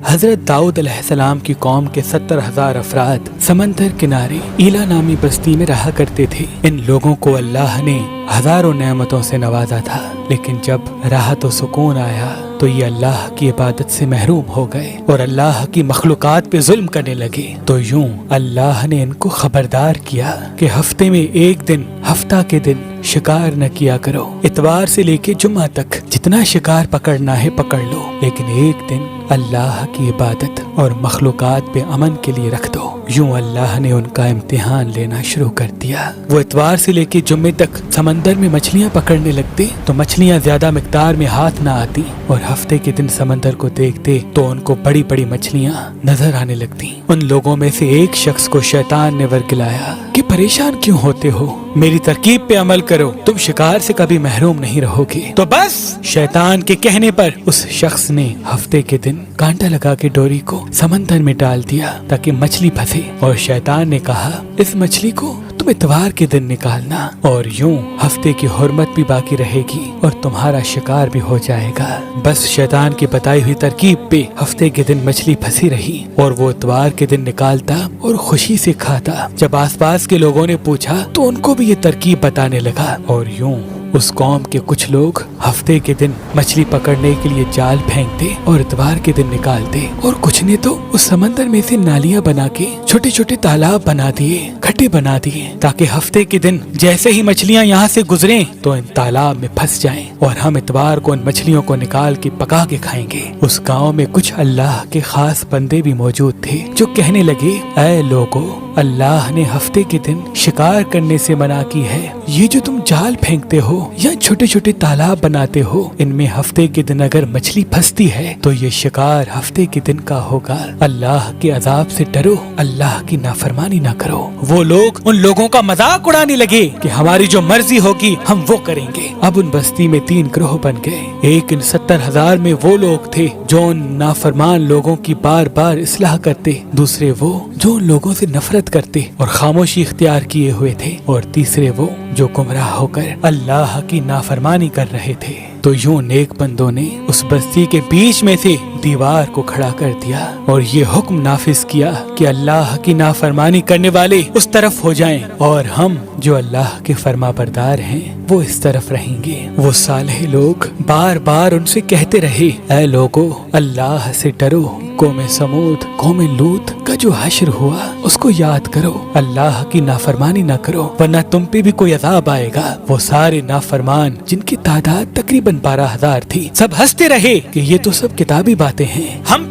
حضرت داؤد علیہ السلام کی قوم کے 70,000 افراد سمندر کنارے ایلا نامی بستی میں رہا کرتے تھے۔ ان لوگوں کو اللہ نے ہزاروں نعمتوں سے نوازا تھا، لیکن جب راحت و سکون آیا تو یہ اللہ کی عبادت سے محروم ہو گئے اور اللہ کی مخلوقات پہ ظلم کرنے لگے۔ تو یوں اللہ نے ان کو خبردار کیا کہ ہفتے میں ایک دن، ہفتہ کے دن شکار نہ کیا کرو۔ اتوار سے لے کے جمعہ تک جتنا شکار پکڑنا ہے پکڑ لو، لیکن ایک دن اللہ کی عبادت اور مخلوقات پہ امن کے لیے رکھ دو۔ یوں اللہ نے ان کا امتحان لینا شروع کر دیا۔ وہ اتوار سے لے کے جمعے تک سمندر میں مچھلیاں پکڑنے لگتے تو مچھلیاں زیادہ مقدار میں ہاتھ نہ آتی، اور ہفتے کے دن سمندر کو دیکھتے تو ان کو بڑی بڑی مچھلیاں نظر آنے لگتی۔ ان لوگوں میں سے ایک شخص کو شیطان نے ورگلایا کہ پریشان کیوں ہوتے ہو، میری ترکیب پہ عمل کرو، تم شکار سے کبھی محروم نہیں رہو گے۔ تو بس شیطان کے کہنے پر اس شخص نے ہفتے کے دن کانٹا لگا کے ڈوری کو سمندر میں ڈال دیا تاکہ مچھلی پھنسے، اور شیطان نے کہا اس مچھلی کو تم اتوار کے دن نکالنا، اور یوں ہفتے کی حرمت بھی باقی رہے گی اور تمہارا شکار بھی ہو جائے گا۔ بس شیطان کی بتائی ہوئی ترکیب پہ ہفتے کے دن مچھلی پھنسی رہی اور وہ اتوار کے دن نکالتا اور خوشی سے کھاتا۔ جب آس پاس کے لوگوں نے پوچھا تو ان کو بھی یہ ترکیب بتانے لگا، اور یوں اس قوم کے کچھ لوگ ہفتے کے دن مچھلی پکڑنے کے لیے جال پھینکتے اور اتوار کے دن نکالتے، اور کچھ نے تو اس سمندر میں سے نالیاں بنا کے چھوٹے چھوٹے تالاب بنا دیے، کھڈے بنا دیے، تاکہ ہفتے کے دن جیسے ہی مچھلیاں یہاں سے گزریں تو ان تالاب میں پھنس جائیں اور ہم اتوار کو ان مچھلیوں کو نکال کے پکا کے کھائیں گے۔ اس گاؤں میں کچھ اللہ کے خاص بندے بھی موجود تھے جو کہنے لگے، اے لوگو، اللہ نے ہفتے کے دن شکار کرنے سے منع کی ہے۔ یہ جو تم جال پھینکتے ہو یا چھوٹے چھوٹے تالاب بناتے ہو، ان میں ہفتے کے دن اگر مچھلی پھنستی ہے تو یہ شکار ہفتے کے دن کا ہوگا۔ اللہ کے عذاب سے ڈرو، اللہ کی نافرمانی نہ کرو۔ وہ لوگ ان لوگوں کا مذاق اڑانے لگے کہ ہماری جو مرضی ہوگی ہم وہ کریں گے۔ اب ان بستی میں 3 گروہ بن گئے۔ ایک ان 70,000 میں وہ لوگ تھے جو ان نافرمان لوگوں کی بار بار اصلاح کرتے، دوسرے وہ جو ان لوگوں سے نفرت کرتے اور خاموشی اختیار کیے ہوئے تھے، اور تیسرے وہ جو گمراہ ہو کر اللہ کی نافرمانی کر رہے تھے۔ تو یوں نیک بندوں نے اس بستی کے بیچ میں سے دیوار کو کھڑا کر دیا اور یہ حکم نافذ کیا کہ اللہ کی نافرمانی کرنے والے اس طرف ہو جائیں اور ہم جو اللہ کے فرما بردار ہیں وہ اس طرف رہیں گے۔ وہ صالح لوگ بار بار ان سے کہتے رہے، اے لوگو، اللہ سے ڈرو، قوم سمود، قوم لوط کا جو حشر ہوا اس کو یاد کرو، اللہ کی نافرمانی نہ کرو ورنہ تم پہ بھی کوئی عذاب آئے گا۔ وہ سارے نافرمان جن کی تعداد تقریباً 12,000 تھی، سب ہنستے رہے کہ یہ تو سب کتابی باتیں ہیں، ہم